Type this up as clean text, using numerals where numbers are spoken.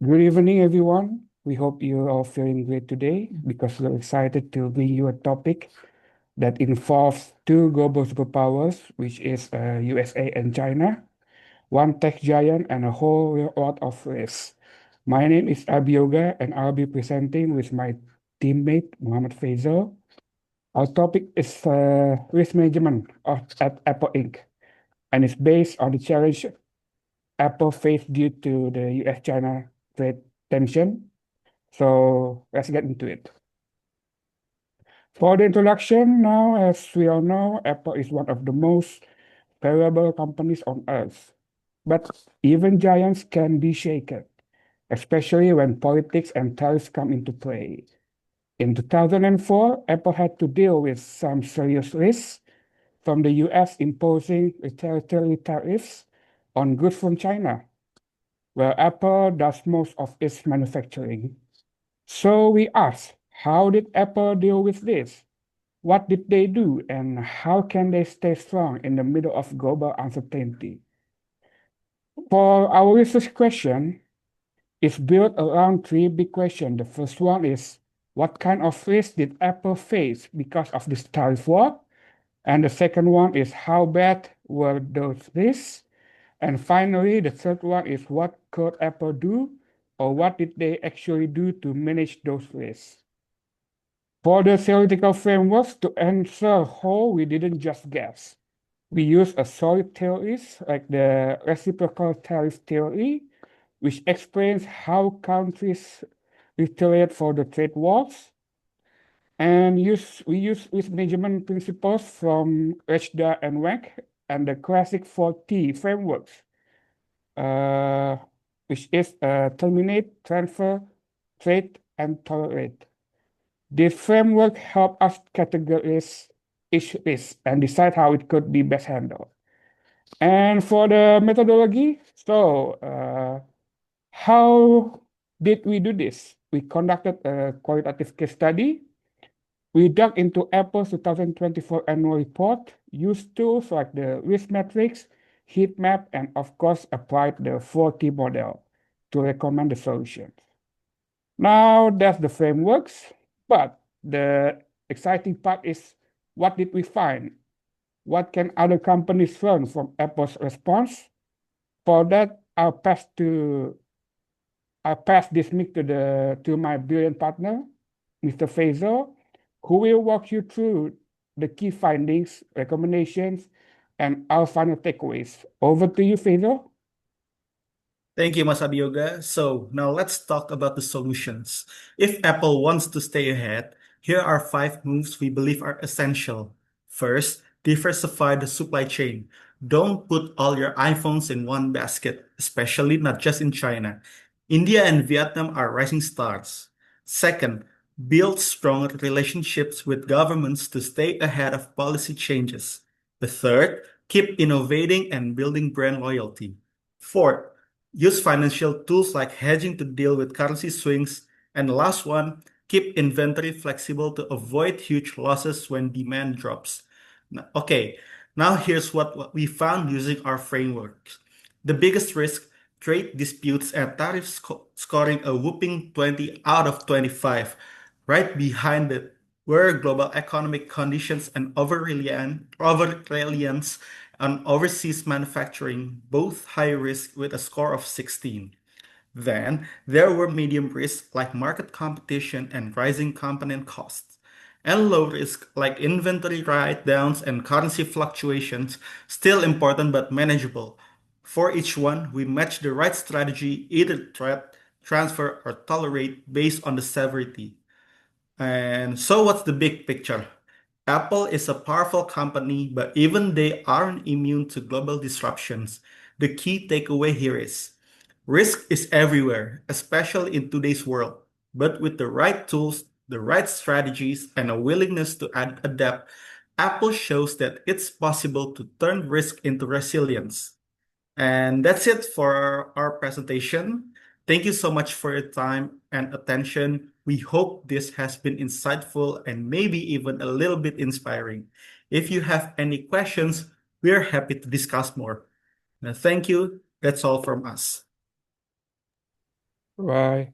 Good evening, everyone. We hope you are feeling great today because we're excited to bring you a topic that involves two global superpowers, which is USA and China, one tech giant, and a whole lot of risks. My name is Abhiyoga, and I'll be presenting with my teammate Muhammad Feyzel. Our topic is risk management at Apple Inc., and it's based on the challenge Apple faced due to the US-China trade tension. So let's get into it. For the introduction, now, as we all know, Apple is one of the most valuable companies on earth. But even giants can be shaken, especially when politics and tariffs come into play. In 2004, Apple had to deal with some serious risks from the US imposing retaliatory tariffs on goods from China, where Apple does most of its manufacturing. So we ask, how did Apple deal with this? What did they do, and how can they stay strong in the middle of global uncertainty? For our research question, it's built around three big questions. The first one is, what kind of risk did Apple face because of this tariff war? And the second one is, how bad were those risks? And finally, the third one is, what could Apple do, or what did they actually do to manage those risks? For the theoretical frameworks to answer how, we didn't just guess. We use a solid theories like the reciprocal tariff theory, which explains how countries retaliate for the trade wars. And we use risk management principles from Rechda and Wank and the classic 4T frameworks, uh, which is terminate, transfer, trade, and tolerate. This framework help us categorize each risk and decide how it could be best handled. And for the methodology, how did we do this? We conducted a qualitative case study. We dug into Apple's 2024 annual report, used tools like the risk matrix, heat map, and of course applied the 4T model to recommend the solutions. Now that's the frameworks, but the exciting part is, what did we find? What can other companies learn from Apple's response? For that, I'll pass this mic to my brilliant partner, Mr. Feyzel, who will walk you through the key findings, recommendations, and our final takeaways. Over to you, Feyzel. Thank you, Mas Abhiyoga. So now let's talk about the solutions. If Apple wants to stay ahead, here are five moves we believe are essential. First, diversify the supply chain. Don't put all your iPhones in one basket, especially not just in China. India and Vietnam are rising stars. Second, build strong relationships with governments to stay ahead of policy changes. The third, keep innovating and building brand loyalty. Fourth, use financial tools like hedging to deal with currency swings. And the last one, keep inventory flexible to avoid huge losses when demand drops. Okay, now here's what we found using our frameworks. The biggest risk, trade disputes and tariffs scoring a whooping 20 out of 25. Right behind it were global economic conditions and over-reliance on overseas manufacturing, both high risk with a score of 16. Then there were medium risk like market competition and rising component costs, and low risk like inventory write-downs and currency fluctuations, still important but manageable. For each one, we match the right strategy, either threat, transfer, or tolerate based on the severity. And so, what's the big picture? Apple is a powerful company, but even they aren't immune to global disruptions. The key takeaway here is risk is everywhere, especially in today's world. But with the right tools, the right strategies, and a willingness to adapt, Apple shows that it's possible to turn risk into resilience. And that's it for our presentation. Thank you so much for your time and attention. We hope this has been insightful and maybe even a little bit inspiring. If you have any questions, we're happy to discuss more. Now, thank you. That's all from us. Bye.